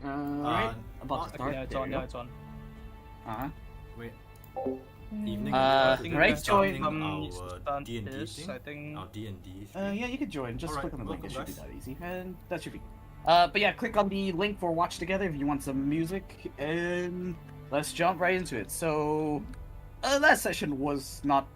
Right. About to start. Yeah, it's on. Yeah, it's on. Uh-huh. Wait. Evening. I I think right, starting Start D&D is, thing. I think. Our D&D. Yeah, you can join. Just Alright, click on the link. It should be welcome, that easy, and that should be. But yeah, click on the link for Watch Together if you want some music, and let's jump right into it. So, last session was not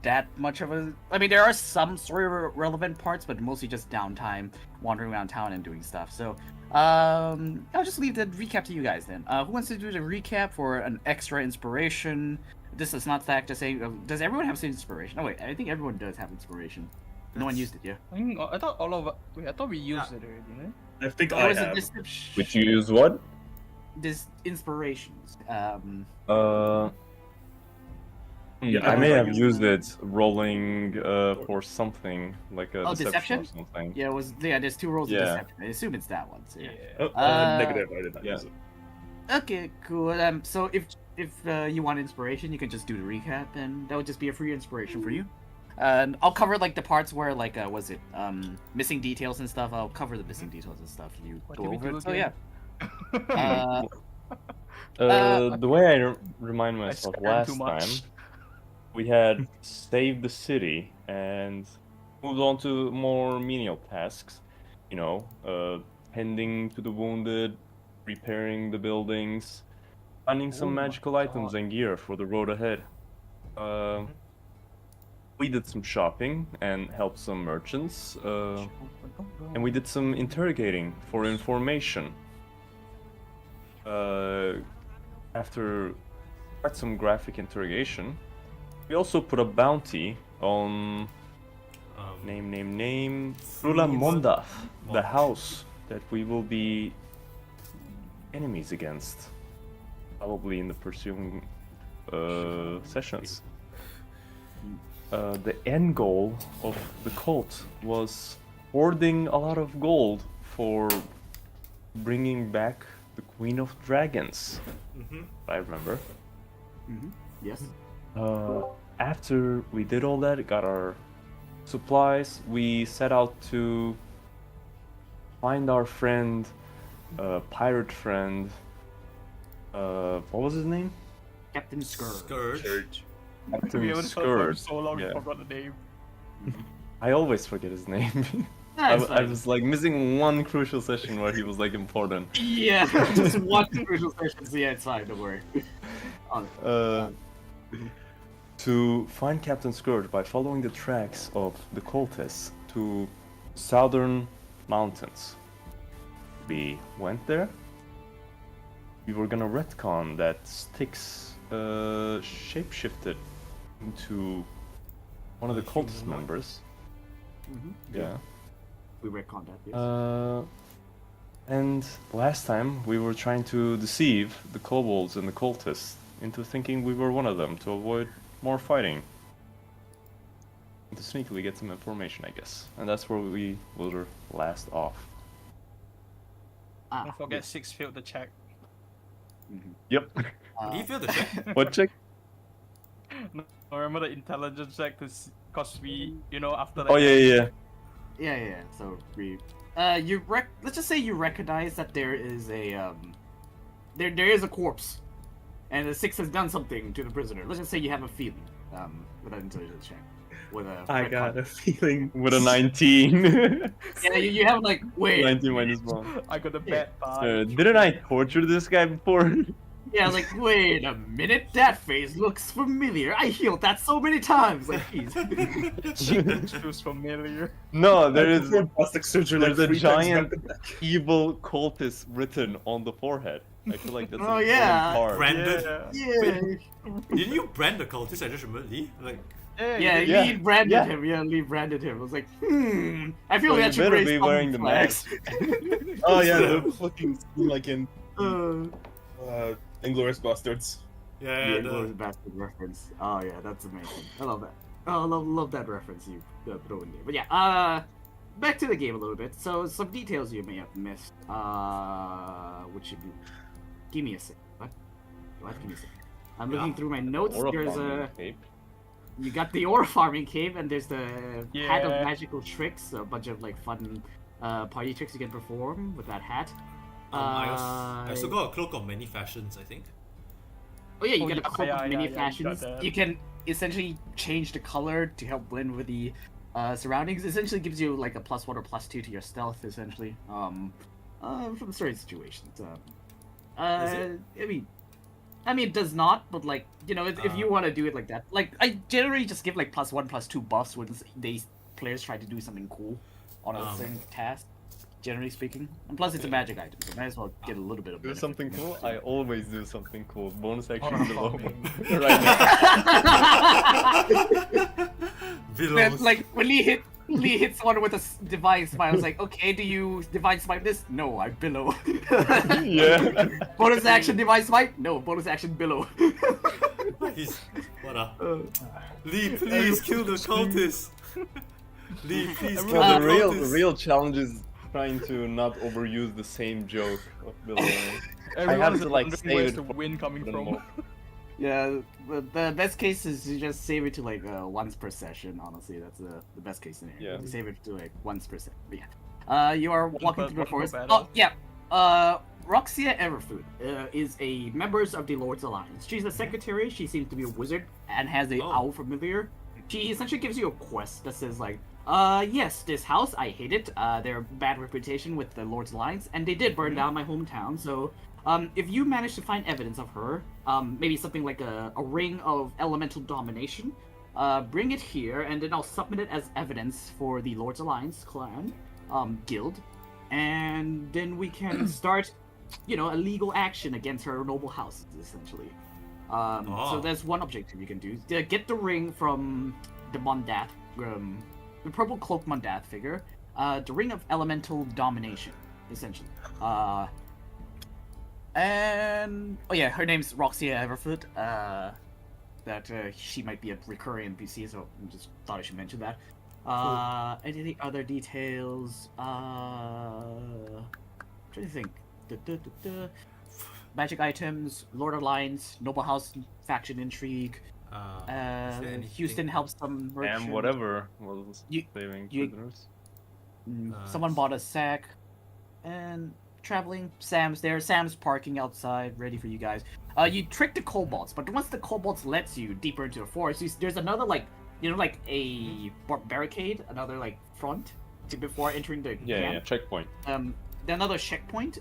that much of a. I mean, there are some story relevant parts, but mostly just downtime, wandering around town and doing stuff. So, I'll just leave the recap to you guys then. Who wants to do the recap for an extra inspiration? This does not stack to say. Does everyone have some inspiration? Oh wait, I think everyone does have inspiration. No one used it yet. I thought all of. Wait, I thought we used it already. No? I think There I was a have. Which you use what? This inspirations. Yeah, I may I have used used it rolling for something like a deception or something. Yeah, there's two rolls Yeah. of deception. I assume it's that one. So yeah. Oh, negative. I did not yeah. use it. Okay, cool. So if you want inspiration, you can just do the recap, and that would just be a free inspiration for you. And I'll cover like the parts where like was it missing details and stuff. I'll cover the missing details and stuff. You What go did we over do it. So yeah. again? The way I remind myself scammed last too much. time, we had saved the city and moved on to more menial tasks. You know, tending to the wounded, repairing the buildings, finding some Oh my magical items God. and gear for the road ahead. We did some shopping and helped some merchants, and we did some interrogating for information. After quite some graphic interrogation, we also put a bounty on name Rula Monda, the house that we will be enemies against, probably in the pursuing sessions. The end goal of the cult was hoarding a lot of gold for bringing back the Queen of Dragons. I remember. Yes. After we did all that, got our supplies, we set out to find our friend, pirate friend. What was his name? Captain Scourge. Scourge. Captain We haven't heard from him Scourge. so long, Yeah. we forgot the name. I always forget his name. That's I was like missing one crucial session where he was like important. Yeah, just one crucial session. So yeah, it's fine. Don't worry. To find Captain Scourge by following the tracks of the cultists to southern mountains. We went there. We were gonna retcon that Styx shapeshifted into one of the cultist members. Yeah. We retconned that. Yes. And last time we were trying to deceive the kobolds and the cultists into thinking we were one of them to avoid more fighting. And to sneakily get some information, I guess. And that's where we were last off. Don't forget 6 failed the check. Yep. Did he feel the check? What check? No, remember the intelligence check? Because we, after that. Oh yeah. Yeah. So we, let's just say you recognize that there is a there is a corpse, and the Six has done something to the prisoner. Let's just say you have a feeling, with an intelligence check, with a. I got a feeling. With a 19. Yeah, you have like wait. 19 minus 1. I got a bad vibe. Didn't I torture this guy before? Yeah, like wait a minute, that face looks familiar. I healed that so many times. Like, geez. Feels familiar. No, there is. Plastic surgery. There's like a 3 times giant back to back. evil cultist written on the forehead. I feel like that's Oh, an yeah. important part. Branded. Yeah. Didn't you brand the cultist? I just remember Lee. Like, Yeah, Yeah. Lee branded Yeah. him. Yeah, Lee branded him. I was like, I feel So that you should better raise be some wearing the flags. Oh yeah, the fucking scene like in Uh, Inglourious Bastards. yeah, yeah, the, Inglourious Bastard reference. Oh yeah, that's amazing. I love that. Oh, I love that reference you throw in there. But yeah, back to the game a little bit. So some details you may have missed. Which should be. Give me a second. What? Give me a second. I'm looking through my notes. Or a There's farming a. cape. You got the ore farming cave, and there's the hat of Yeah. magical tricks. A bunch of like fun party tricks you can perform with that hat. I also got a cloak of many fashions, I think. Oh yeah, you Oh, get a yeah, cloak yeah, of yeah, many yeah, you got fashions. that. You can essentially change the color to help blend with the surroundings. Essentially gives you like a +1 or +2 to your stealth, essentially. From certain situations. Is it? I mean, it does not, but like, you know, if you want to do it like that, like, I generally just give like +1, +2 buffs when these players try to do something cool on a certain task, generally speaking. And plus, it's a magic item, so might as well get a little bit of Do benefit something from cool? it. I always do something cool. Bonus action Horror below. farming. Right now. Billows. Then, like, when Lee hits someone with a divine smite, I was like, okay, do you divine smite this? No, I billow. Yeah. Bonus action divine smite? No, bonus action billow. He's what Lee, please kill the cultist. Lee, please kill No, the the cultist. real challenge is trying to not overuse the same joke of billowing. Everyone's to, like, wondering save where's it the for wind coming the from. mo- Yeah, the best case is you just save it to like once per session. Honestly, that's the best case scenario. Yeah. You save it to like once per session. But yeah, you are walking per- through the one per forest. battle. Oh yeah, Roxia Everfood is a members of the Lord's Alliance. She's a secretary. She seems to be a wizard and has a Oh. owl familiar. She essentially gives you a quest that says like, yes, this house, I hate it. Their bad reputation with the Lord's Alliance, and they did burn down my hometown. So, if you manage to find evidence of her, maybe something like a ring of elemental domination, bring it here, and then I'll submit it as evidence for the Lord's Alliance clan, guild, and then we can start, you know, a legal action against her noble houses, essentially. So there's one objective you can do. Get the ring from the Mondath, the purple cloak Mondath figure. The ring of elemental domination, essentially. And oh yeah, her name's Roxia Everfoot. That she might be a recurring NPC, so I just thought I should mention that. Any other details? Trying to think. Magic items, Lord of Lines, Noble House faction intrigue. Is there anything- Houston helps some merchant. And whatever was You- saving you- prisoners. Someone bought a sack. And traveling. Sam's there. Sam's parking outside, ready for you guys. You trick the kobolds, but once the kobolds lets you deeper into the forest, there's another like, you know, like a barricade, another like front before entering the camp. Checkpoint. Another checkpoint.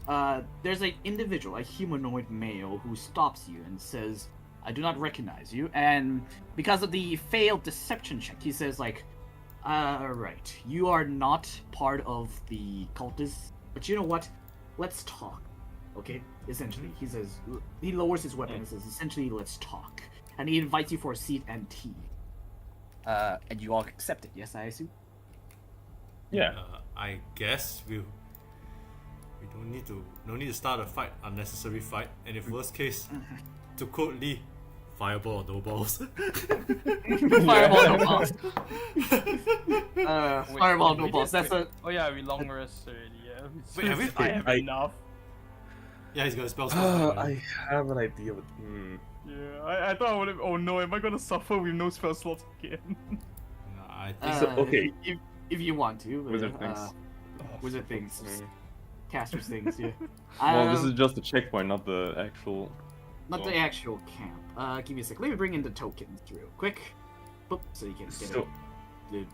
There's an individual, a humanoid male, who stops you and says, "I do not recognize you." And because of the failed deception check, he says like, "Right, you are not part of the cultists, but you know what? Let's talk." Okay, essentially, he says, he lowers his weapon and says, essentially, let's talk. And he invites you for a seat and tea. And you all accept it, yes, I assume? Yeah. I guess we no need to start a fight, unnecessary fight. And if worst case, to quote Lee, fireball or no balls. Fireball, no balls. Wait, Fireball, no we balls. did- That's a... Oh yeah, we long rest already. Yeah. Wait, have we- I have enough. Yeah, he's got a spell. I have an idea. But, Yeah, I thought I would have. Oh no, am I gonna suffer with no spell slots again? I think So, okay. If you want to. Wizard things. Wizard things. Caster's things, yeah. Well, this is just a checkpoint, not the actual. Not the actual camp. Give me a sec. Let me bring in the tokens real quick. Boop, so you can get So- the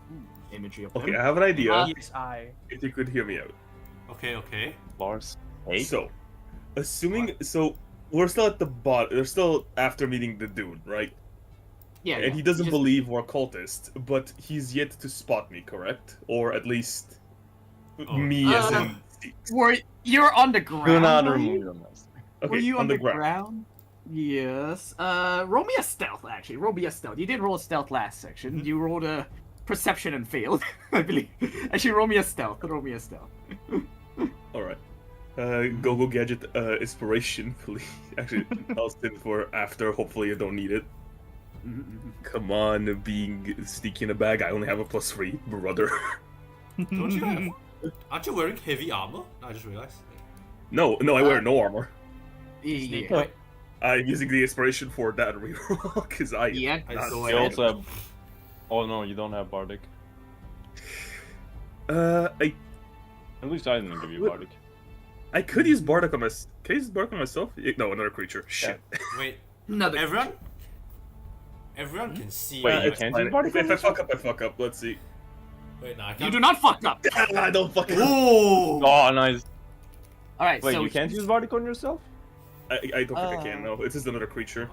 imagery of okay, them. I have an idea. Yes, I. If you could hear me out. okay. Bars. Hey. So, assuming so, we're still at the we're still after meeting the dude, right? Yeah, And he doesn't believe we're cultists, but he's yet to spot me, correct? Or at least me as in Six. You're on the ground. Do not were you? remove your mask. Okay, Were you on the ground. Yes. Roll me a stealth, actually. Roll me a stealth. You did roll a stealth last section. You rolled a perception and failed, I believe. Actually, roll me a stealth. Roll me a stealth. Alright. Go gadget inspiration, please. Actually, I'll send for after. Hopefully, you don't need it. Come on, being sneaky in a bag. I only have a +3, brother. Don't you have? Aren't you wearing heavy armor? No, I just realized. No, I wear no armor. Yeah. I'm using the inspiration for that reroll because I. Yeah, not go You ahead. also have. Oh no, you don't have Bardic. I At least I didn't give you What? Bardic. I could use Bardic on myself. Can I use Bardic on myself? No, another creature. Shit. Wait, Another. everyone can see. Wait, right? you It's can't fine. use Bardic If on I fuck up, I fuck up. Let's see. Wait, no, I You can't. do not fuck up. I don't fuck up. Ooh! Oh, nice. All right. Wait, so you can't use Bardic on yourself? I don't think I can. No, it is another creature.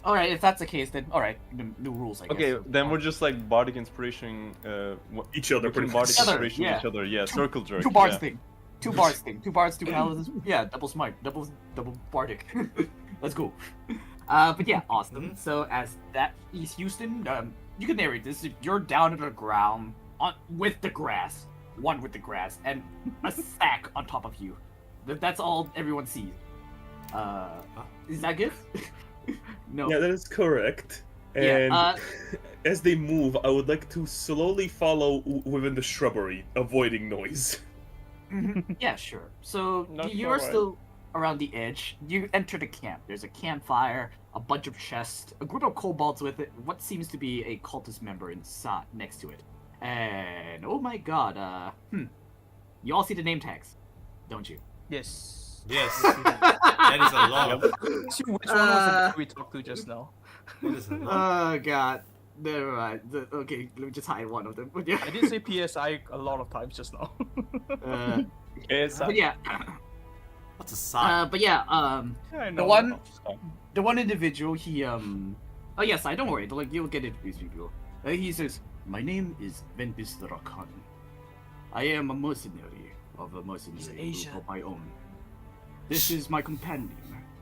All right. If that's the case, then all right. New rules, I guess. Okay, then we're just like Bardic inspiration. Each other, we pretty can Bardic much. Other, inspiration yeah. each other. Yeah, circle jerk. Two bards yeah. thing. Two bards thing. Two bards, two paladins. Yeah, double smite, double bardic. Let's go. But yeah, awesome. So as that East Houston, you can narrate this. You're down to the ground with the grass, one with the grass, and a sack on top of you. That's all everyone sees. Is that good? No. Yeah, that is correct. Yeah, And as they move, I would like to slowly follow within the shrubbery, avoiding noise. Yeah, sure. So Not you're far away. still around the edge. You enter the camp. There's a campfire, a bunch of chests, a group of kobolds with it, what seems to be a cultist member inside next to it. And oh my god, you all see the name tags, don't you? Yes. Yes, that is a lot. See which one was the we talked to just now? That is a lot. Oh god. Never mind. Okay, let me just hide one of them. But yeah. I did say PSI a lot of times just now. It's But yeah. What's a sign? But yeah. Yeah, I The know. one, the one individual. He Oh yes, I don't worry. Like you'll get introduced to people. He says, "My name is Ventus the Rakan. I am a mercenary of a mercenary Asian. group of my own. This is my companion,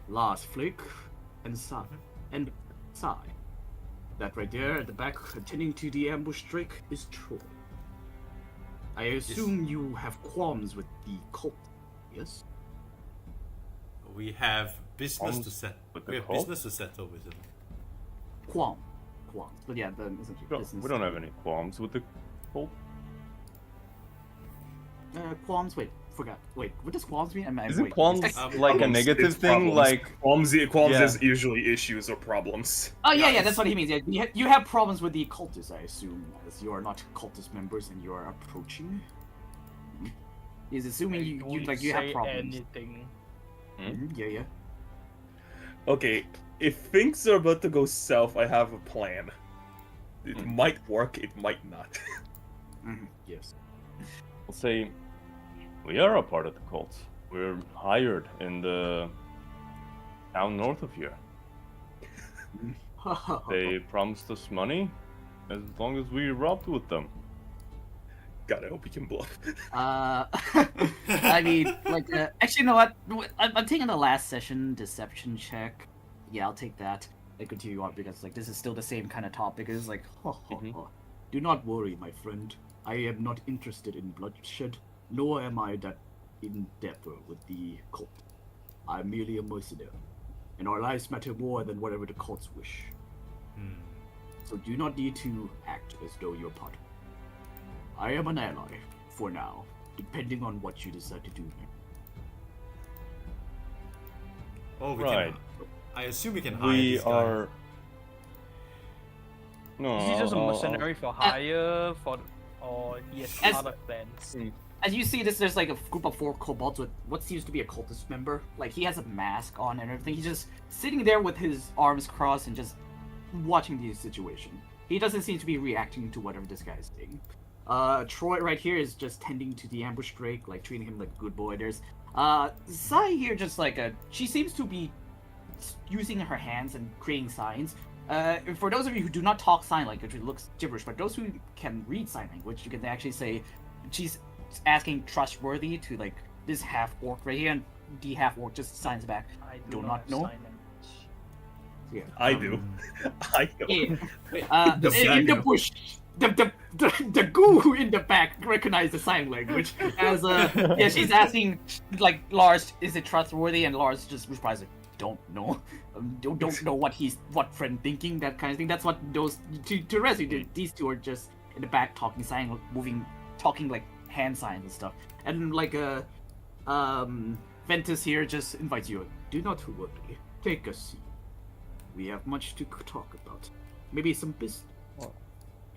Lars Flick, and Sai. That right there at the back, attending to the ambush strike, is Troy. I assume you have qualms with the cult, yes? We have business to Qualms set. with the We have cult? business to settle with them. Qualms. But yeah, then essentially business. We don't have any qualms with the cult. Qualms. Wait, forgot. Wait, what does qualms mean? Isn't wait, qualms it's- like a Problems negative is thing? problems. Like Qualms Yeah. is usually issues or problems. Oh yeah, Yeah, that's what he means. Yeah, you have problems with the cultists, I assume, as you are not cultist members and you are approaching. He's assuming you Don't like you have say problems. anything. Yeah. Okay, if things are about to go south, I have a plan. It might work, it might not. Yes. let's say we are a part of the cult. We're hired in the town north of here. They promised us money as long as we robbed with them. God, I hope we can bluff. I mean, like, actually, you know what? I'm taking the last session deception check. Yeah, I'll take that. I continue on because like this is still the same kind of topic. It's like, do not worry, my friend. I am not interested in bloodshed, nor am I that in depth with the cult. I'm merely a mercenary, and our lives matter more than whatever the cults wish. So do not need to act as though you're part of it. I am an ally, for now, depending on what you decide to do. Oh, we Right. can. I assume we can hire We these guys. are. No, Is he just a I'll- mercenary for hire or he has As- other plans? As you see this, there's like a group of 4 kobolds with what seems to be a cultist member. Like, he has a mask on and everything. He's just sitting there with his arms crossed and just watching the situation. He doesn't seem to be reacting to whatever this guy's saying. Troy right here is just tending to the ambush break, like treating him like a good boy. There's Sai here, just like she seems to be using her hands and creating signs. For those of you who do not talk sign language, it looks gibberish, but those who can read sign language, you can actually say she's asking trustworthy to like this half orc right here, and the half orc just signs back. I do do not have know. sign language. Yeah. I do. I know. Yeah. The In the back. bush, the goo in the back recognized the sign language as yeah, she's asking like Lars, is it trustworthy? And Lars just replies like, don't know, don't know what friend thinking, that kind of thing. That's what those to rescue these two are just in the back talking sign, talking like hand signs and stuff. And like Ventus here just invites you. Do not worry, take a seat. We have much to talk about. Maybe some business. Oh.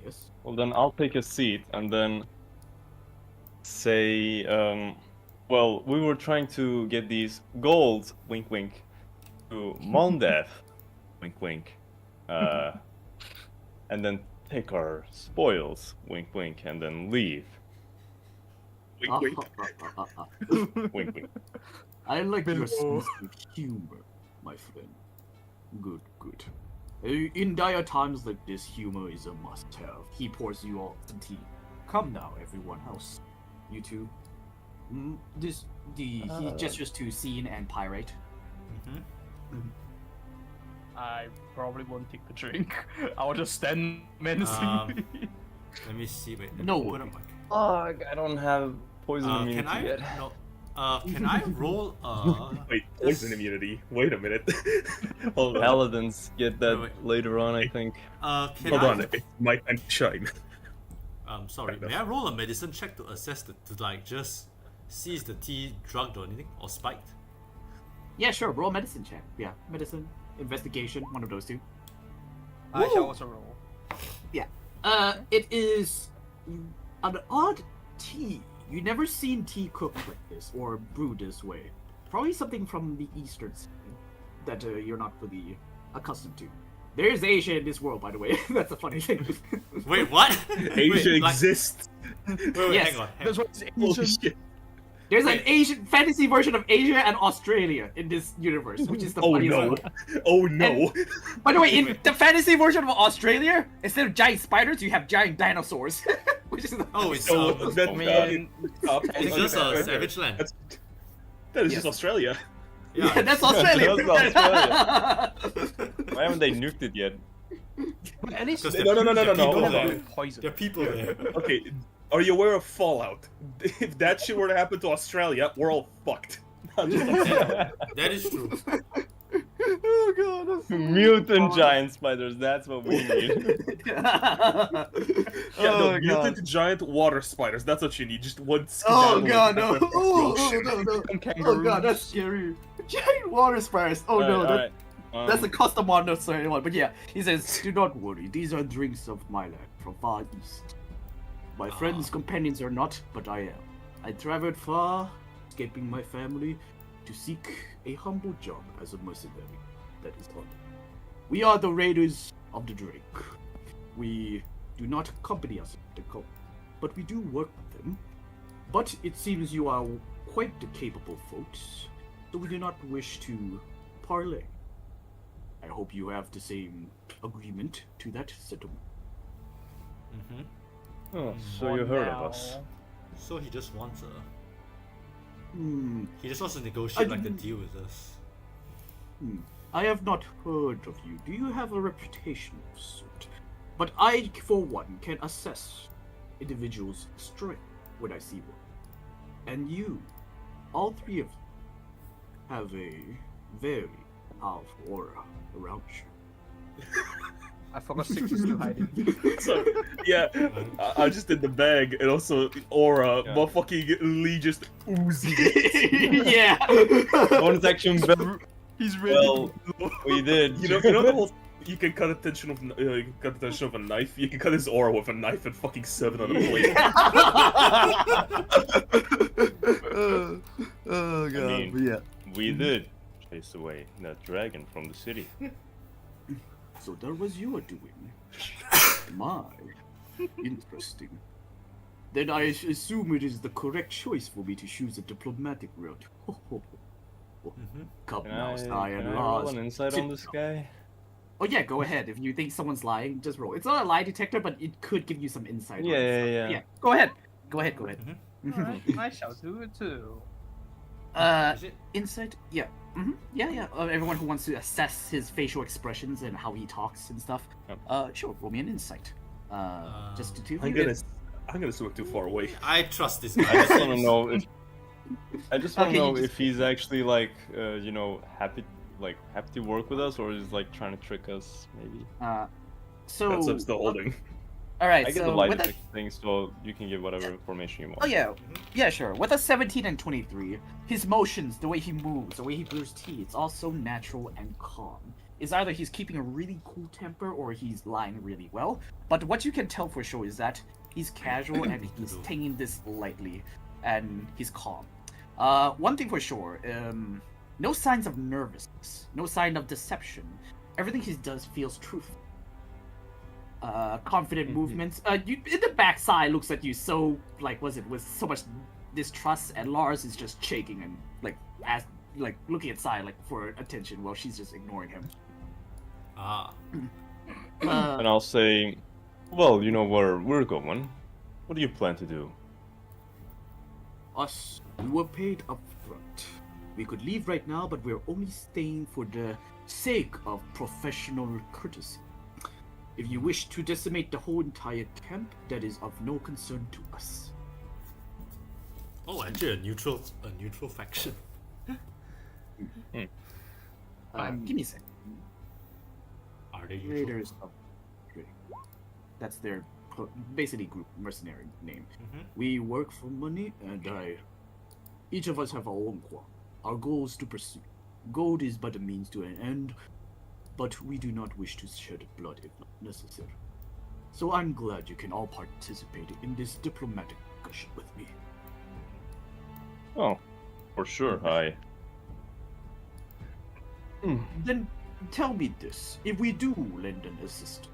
Yes. Well, then I'll take a seat and then say, Well, we were trying to get these golds, wink wink, to Mondeth, wink wink, and then take our spoils, wink wink, and then leave, Wink, wink. wink wink. I like your Bilbo. sense of humor, my friend. Good, good. In dire times like this, humor is a must-have. He pours you all some tea. Come now, everyone else. You two. He gestures to Scene and Pyrite. I probably won't take the drink. I'll just stand menacingly. Let me see. Wait. let me No open up worry. my- Ugh, I don't have poison immunity Can I? yet. No. Can I roll? Wait, poison immunity. Wait a minute. Hold on. Paladins get that Wait. later on, I think. Can Hold I? on. It's my time to shine. Sorry. Kind of. May I roll a medicine check to assess to like just see is the tea drugged or anything or spiked? Yeah, sure. Roll medicine check. Yeah, medicine, investigation, one of those two. I shall also roll. It is an odd tea. You never seen tea cooked like this or brewed this way. Probably something from the eastern side that you're not really accustomed to. There is Asia in this world, by the way. That's a funny thing. Wait, what? Asia Wait, like- exists. Wait, Yes. hang on. Hang That's on. what it's Holy Asian. shit. There's an Wait. Asian fantasy version of Asia and Australia in this universe, which is the Oh funniest no. one. Oh no. By the way, in the fantasy version of Australia, instead of giant spiders, you have giant dinosaurs. Which is the Oh, it's So that, I mean, it's just a okay. savage land. That's, that is Yes. just Australia. yeah, that's Australia. That's Why haven't they nuked it yet? But at least Because No, no, no, no, no, no, people hold there. on. poison. There are people there. Okay, are you aware of Fallout? If that shit were to happen to Australia, we're all fucked. Not just Australia. That is true. Oh god. That's so Mutant funny. giant spiders, that's what we need. Yeah, Oh, no, mutant giant water spiders. That's what you need. Just one. Oh skedaddle god, in no! the ocean. Oh no, no! Oh Kangaroos. god, that's scary. Giant water spiders. Oh no, Alright, that's a custom one, no sorry one. But yeah, he says, "Do not worry. These are drinks of my land from far east. My friends, companions are not, but I am. I traveled far, escaping my family, to seek a humble job as a mercenary. That is all. We are the raiders of the Drake. We do not accompany us to the cult, but we do work with them. But it seems you are quite the capable folks, so we do not wish to parley. I hope you have the same agreement to that settlement." Hmm. Oh, so you heard of us. So he just wants a. Hmm. He just wants to negotiate I like the didn't- deal with us. I have not heard of you. Do you have a reputation of sort? But I, for one, can assess individuals' strength when I see one. And you, all three of you, have a very powerful aura around you. I forgot Six is still hiding. So, yeah, I just did the bag and also aura. Yeah. Motherfucking Lee just oozing. Yeah. Bonus action, He's ready. well, we did. You know the whole. You can cut attention of you can cut attention of a knife. You can cut his aura with a knife and fucking serve it on a plate. Oh god. mean- but yeah. We did chase away that dragon from the city. So that was your doing. My. Interesting. Then I assume it is the correct choice for me to choose a diplomatic route. Come Can now, I, Sty can and I roll Lars. an insight on this guy? Oh yeah, go ahead. If you think someone's lying, just roll. It's not a lie detector, but it could give you some insight. on Yeah, stuff. yeah. Yeah, go ahead. Go ahead, go ahead. Alright, I shall do it too. Is it? Insight? Yeah. Yeah, yeah. Everyone who wants to assess his facial expressions and how he talks and stuff. Yep. Sure, roll me an insight. Just to two of I'm you. gonna swim too far away. I trust this I guy. just want to know if I just want Okay, to you know just- if he's actually like happy to work with us, or is like trying to trick us maybe. So. That's what I'm still holding. All right. I get so the lie with a- detector thing, so you can give whatever information you want. Oh yeah, yeah, sure. With a 17 and 23, his motions, the way he moves, the way he brews tea, it's all so natural and calm. It's either he's keeping a really cool temper or he's lying really well. But what you can tell for sure is that he's casual and he's taking this lightly, and he's calm. One thing for sure, no signs of nervousness, no sign of deception. Everything he does feels truthful. Confident movements. You in the backside looks at you so like was it with so much distrust, and Lars is just shaking and like looking at Sai like for attention while she's just ignoring him. Ah. And I'll say, well, you know where we're going. What do you plan to do? Us, we were paid up front. We could leave right now, but we're only staying for the sake of professional courtesy. If you wish to decimate the whole entire camp, that is of no concern to us. Oh, actually, a neutral faction. Give me a second. Are they neutral? Raiders of Trading. That's their basically group mercenary name. Mhm. We work for money, and each of us have our own goal. Our goal is to pursue. Gold is but a means to an end, but we do not wish to shed blood if not necessary. So I'm glad you can all participate in this diplomatic discussion with me. Oh, for sure, Then tell me this: if we do lend an assist,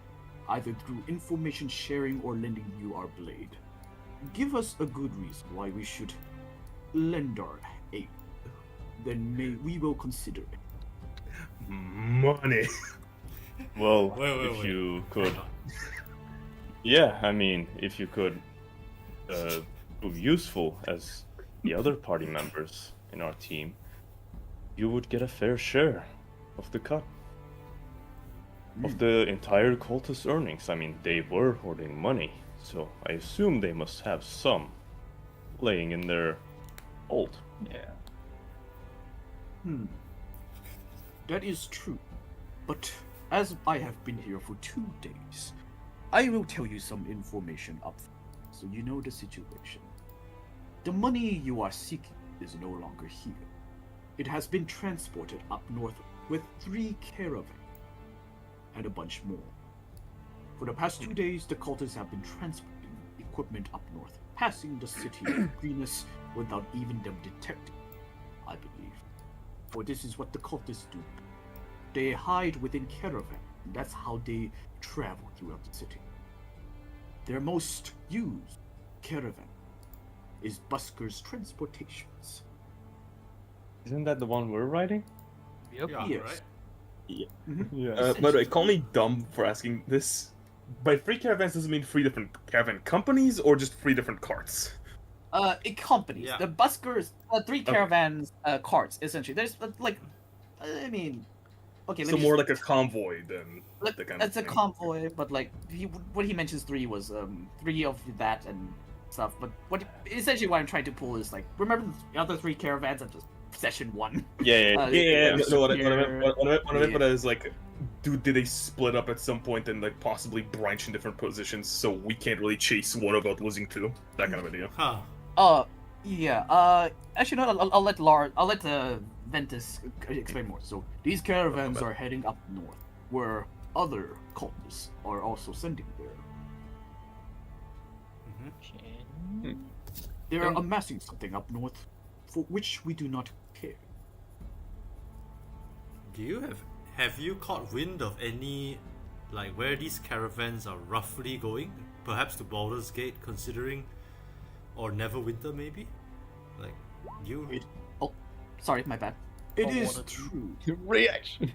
either through information sharing or lending you our blade, give us a good reason why we should lend our aid. Then we will consider it. Money. Well, Wait, if wait. you could, Hang on. yeah, I mean, if you could prove useful as the other party members in our team, you would get a fair share of the cut of the entire cultist earnings. I mean, they were hoarding money, so I assume they must have some laying in their hold. Yeah. That is true. But as I have been here for 2 days, I will tell you some information up front, so you know the situation. The money you are seeking is no longer here. It has been transported up north with 3 caravans and a bunch more. For the past 2 days, the cultists have been transporting equipment up north, passing the city of Greenus without even them detecting, I believe. For this is what the cultists do. They hide within caravan, and that's how they travel throughout the city. Their most used caravan is Busker's Transportations. Isn't that the one we're riding? Yep. Yeah, Yes. right? Yeah. By the way, call me dumb for asking this. By 3 caravans, does it mean 3 different caravan companies or just 3 different carts? It companies. Yeah. The Buskers, 3 caravans, carts, essentially. There's, I mean, okay, let So me more just- like a convoy than Like, the kind of it's a thing. convoy, but like what he mentions 3 was 3 of that and stuff. But essentially what I'm trying to pull is like, remember the other 3 caravans of just session 1? Yeah. Yeah, no, what I Here, meant by that is like, did they split up at some point and like possibly branch in different positions so we can't really chase one without losing 2? That kind of idea. Huh. Yeah. Actually, no. I'll let Ventus explain more. So these caravans are heading up north, where other cultists are also sending there. They are amassing something up north, for which we do not care. Do you have you caught wind of any, like, where these caravans are roughly going? Perhaps to Baldur's Gate, considering, or Neverwinter maybe? Like, you. Sorry, my bad. It Oh, is what a- true. Reaction.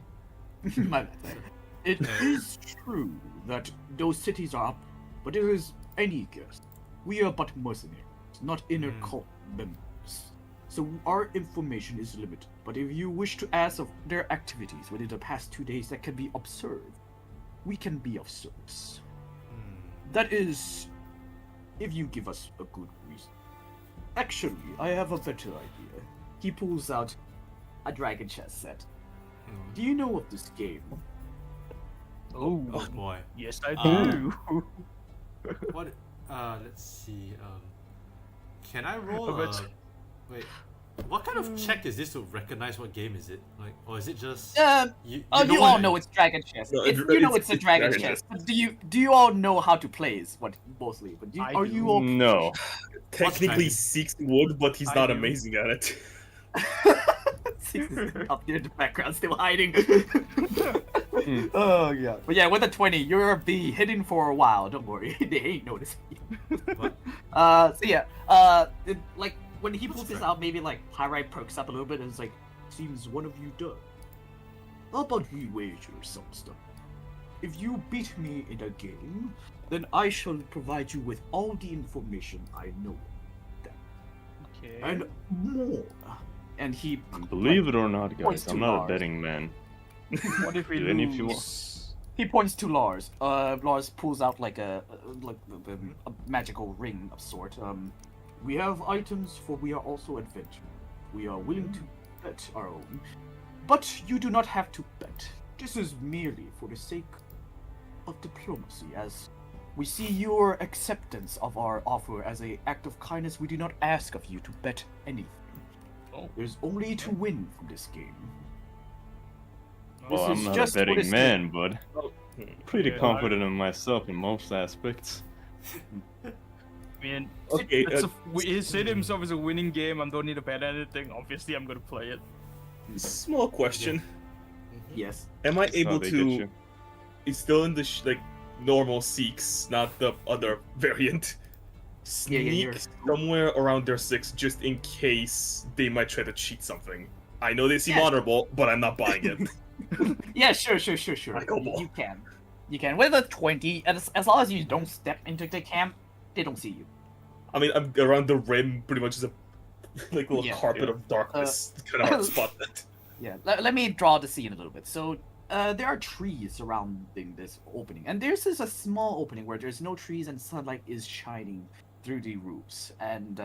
My bad. It is true that those cities are up, but it is any guess. We are but mercenaries, not inner cult members. So our information is limited. But if you wish to ask of their activities within the past 2 days that can be observed, we can be of service. That is, if you give us a good reason. Actually, I have a better idea. He pulls out a dragon chess set. Do you know of this game? Oh, Oh boy. yes, I Uh, do. What? Let's see. Can I roll How a? much- Wait. What kind of check is this to recognize what game is it? Like, or is it just you You all know it's Dragon Chess. No, You know it's a Dragon Dragon Chess. Chess. But do you all know how to play? Is what mostly. But I are do. you all No. Technically, Dragon? Seeks would, but he's I not do. amazing at it. up there in the background, still hiding? Oh yeah. But yeah, with a 20, you'll be hidden for a while. Don't worry, they ain't noticing you. What? So yeah. Like when he pulls this out, maybe like Tyranny perks up a little bit, and it's like, seems one of you done. How about we wager some stuff? If you beat me in a game, then I shall provide you with all the information I know, Okay. and more. And he Believe it or not, Points guys, to I'm not a Mars. betting man. What if we Do any of you lose? He points to Lars. Lars pulls out like a magical ring of sort. We have items, for we are also adventurers. We are willing to bet our own, but you do not have to bet. This is merely for the sake of diplomacy, as we see your acceptance of our offer as an act of kindness. We do not ask of you to bet anything. Oh. There's only to win from this game. Well, This I'm is not just a for betting this man, but pretty Yeah, confident in myself in most aspects. I mean, Okay, he said himself as a winning game and don't need to bet anything. Obviously, I'm gonna play it. Small question. Yes. Am I That's how able they get to? you. It's still in the like normal Seeks, not the other variant. Yeah, Sneak you're- somewhere around their 6 just in case they might try to cheat something. I know they seem Yeah. honorable, but I'm not buying it. Yeah, sure. Michael Ball. You can. You can. With a 20, as long as you don't step into the camp, they don't see you. I mean, I'm around the rim, pretty much as a like little Yeah. carpet Yeah. of darkness. It's kind of hard to spot that. Yeah, let me draw the scene a little bit. So, there are trees surrounding this opening, and this is a small opening where there's no trees and sunlight is shining through the roofs. And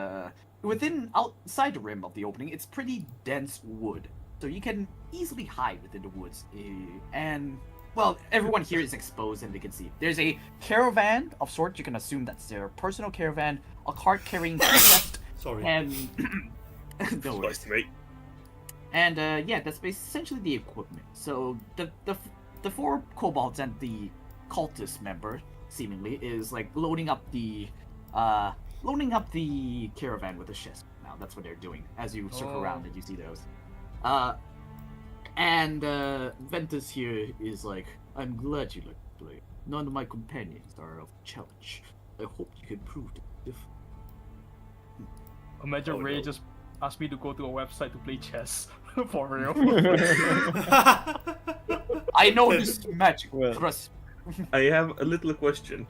outside the rim of the opening, it's pretty dense wood, so you can easily hide within the woods. And well, everyone here is exposed, and they can see. There's a caravan of sorts. You can assume that's their personal caravan, a cart carrying chest, Sorry. and no worries. Nice to meet. And yeah, that's essentially the equipment. So the four kobolds and the cultist member seemingly is like loading up the caravan with a chest. Now that's what they're doing as you circle around and you see those. And Ventus here is like, I'm glad you like to play. None of my companions are of challenge. I hope you can prove them different. Imagine Oh, Ray no. just asked me to go to a website to play chess. For real. I know this magic. Well. Trust. I have a little question.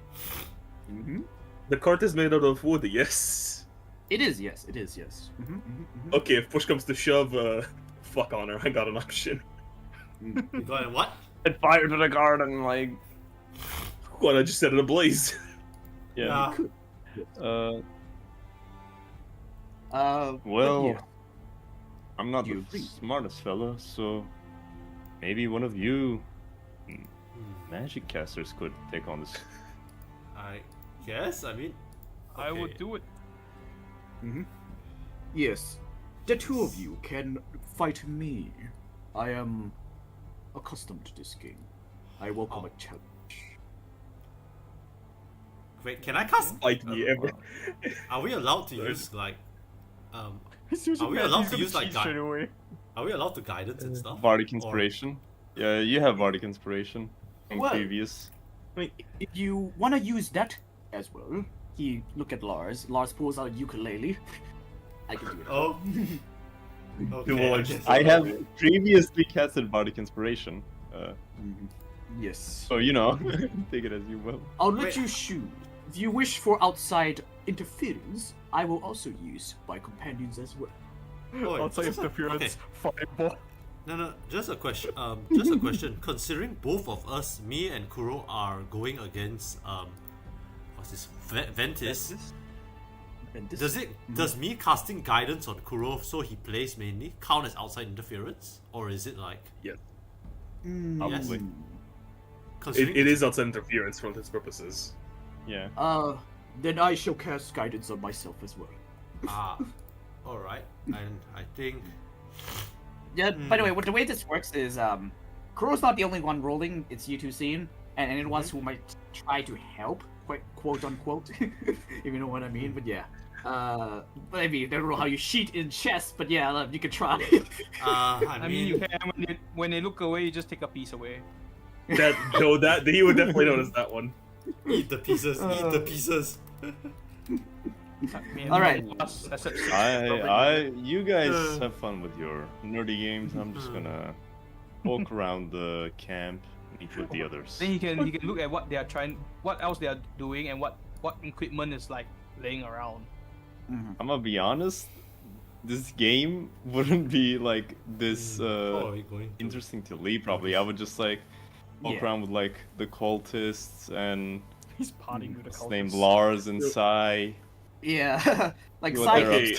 Mm-hmm. The cart is made out of wood, yes? It is, yes. It is, yes. Mm-hmm. Okay, if push comes to shove, fuck on her. I got an option. You got it, what? Set fire to the garden, like. Why not just set it ablaze? Yeah. Nah. Well, yeah. I'm not You the agree? smartest fella, so maybe one of you Hmm. magic casters could take on this. I guess. I mean, I would okay. do it. Yes, the two of you can fight me. I am accustomed to this game. I welcome a challenge. Wait, can I cast? Fight me ever. Are we allowed to use like? Are we He's allowed to gonna use like cheat straight away. Are we allowed to guidance and stuff? Bardic Or- inspiration. Yeah, you have bardic inspiration from Well- previous. I mean, if you want to use that as well, look at Lars. Lars pulls out a ukulele. I can do it. Oh. The Okay. one I just- guess. I have previously casted bardic inspiration, Yes. so you know, take it as you will. I'll let Wait. you choose. If you wish for outside interference, I will also use my companions as well. Oh, wait, Outside just a- interference, fireball. No, just a question. Just a question. Considering both of us, me and Kuro, are going against what's this? Ventis. And this Does me casting guidance on Kuro so he plays mainly count as outside interference, or is it like Probably. considering It is outside interference for its purposes. Yeah. Then I shall cast guidance on myself as well. Ah, all right. And I think. Yeah. By the way, the way this works is Kuro's not the only one rolling. It's you two scene, and anyone else who might try to help, quote unquote, if you know what I mean. But yeah. But I mean, I don't know how you cheat in chess, but yeah, you could try. I mean, you can when they look away, you just take a piece away. That he would definitely notice that one. Eat the pieces. Eat the pieces. All right. You guys have fun with your nerdy games. I'm just gonna walk around the camp, meet with the others. Then you can look at what they are trying, what else they are doing, and what equipment is like laying around. I'm gonna be honest. This game wouldn't be like this interesting to Lee. Probably I would just like walk around with like the cultists and he's partying with the cultists. named Lars and Sai. Yeah, like See what Sai. they're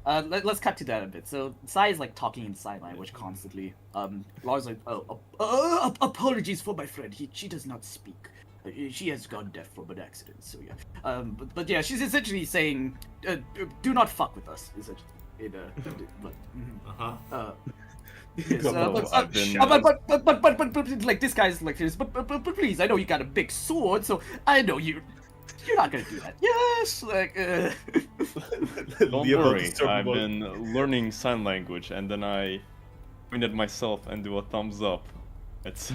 up to. Let's cut to that a bit. So Sai is like talking in sign language constantly. Lars like, apologies for my friend. She does not speak. She has gone deaf from an accident. So yeah. But yeah, she's essentially saying, do not fuck with us. Essentially. But like this guy's like this. But please, I know you got a big sword, so I know you're not gonna do that. Yes, like. Don't worry, I've been learning sign language, and then I point at myself and do a thumbs up. It's.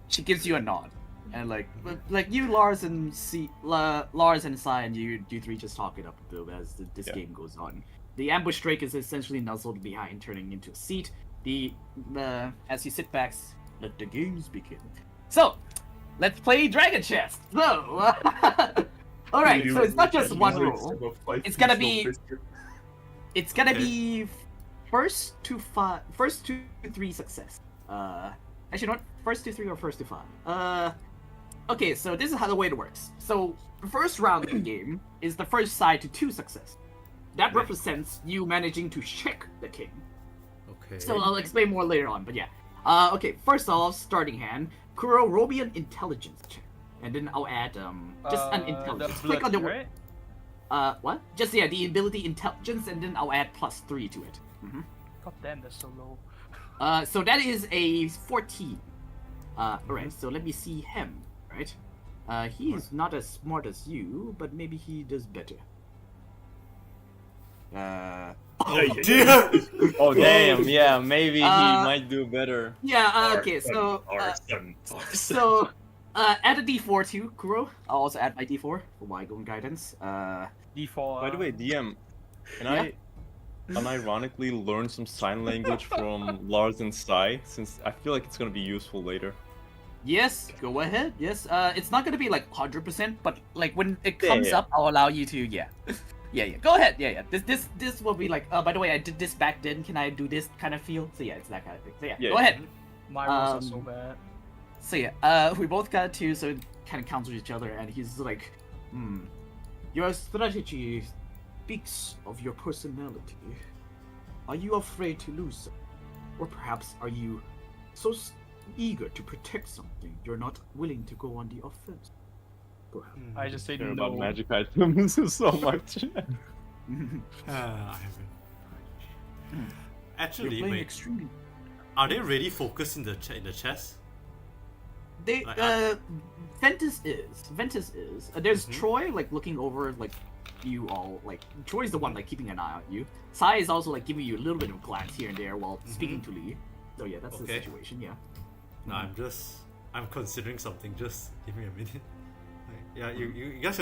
She gives you a nod, and like you, Lars and Sai, and you three just talk it up a bit as this game goes on. The ambush Drake is essentially nuzzled behind, turning into a seat. As you sit back, let the games begin. So, let's play Dragon Chess. So, all right. So it's not just one rule. It's gonna be first to 3 success. Actually, you know what? First to 3 or first to 5. Okay. So this is how the way it works. So the first round of the game is the first side to 2 success. That represents you managing to check the king. Okay. So I'll explain more later on, but yeah. Okay, first off, starting hand, Kuro, roll me an intelligence check. And then I'll add, just an intelligence. Click on the word. Right? What? Just, yeah, the ability intelligence, and then I'll add +3 to it. God damn, that's so low. So that is a 14. Alright, so let me see him, right? He is not as smart as you, but maybe he does better. Oh dear! Oh damn! Yeah, maybe he might do better. Yeah. Okay. So. So. Add a D4 too, Kuro. I'll also add my D4 for my own guidance. D4. By the way, DM, can I unironically learn some sign language from Lars and Sai, since I feel like it's gonna be useful later. Yes, go ahead. Yes. It's not gonna be like 100%, but like when it comes up, I'll allow you to. Yeah. Yeah. Go ahead. Yeah. This will be like. By the way, I did this back then. Can I do this kind of feel? So yeah, it's that kind of thing. So yeah. Go ahead. My rolls are so bad. So yeah, we both got 2, so it kind of cancels each other, and he's like, your strategy speaks of your personality. Are you afraid to lose? Or perhaps are you so eager to protect something you're not willing to go on the offense? Perhaps. I just say Care no. about magic items so much. Actually, You're wait. extremely... Are they really focused in the chess? They Ventus is. There's Troy like looking over like you all. Like Troy's the one like keeping an eye on you. Sai is also like giving you a little bit of glance here and there while speaking to Lee. So yeah, that's the situation. Yeah. No, I'm considering something. Just give me a minute. Yeah, you guys.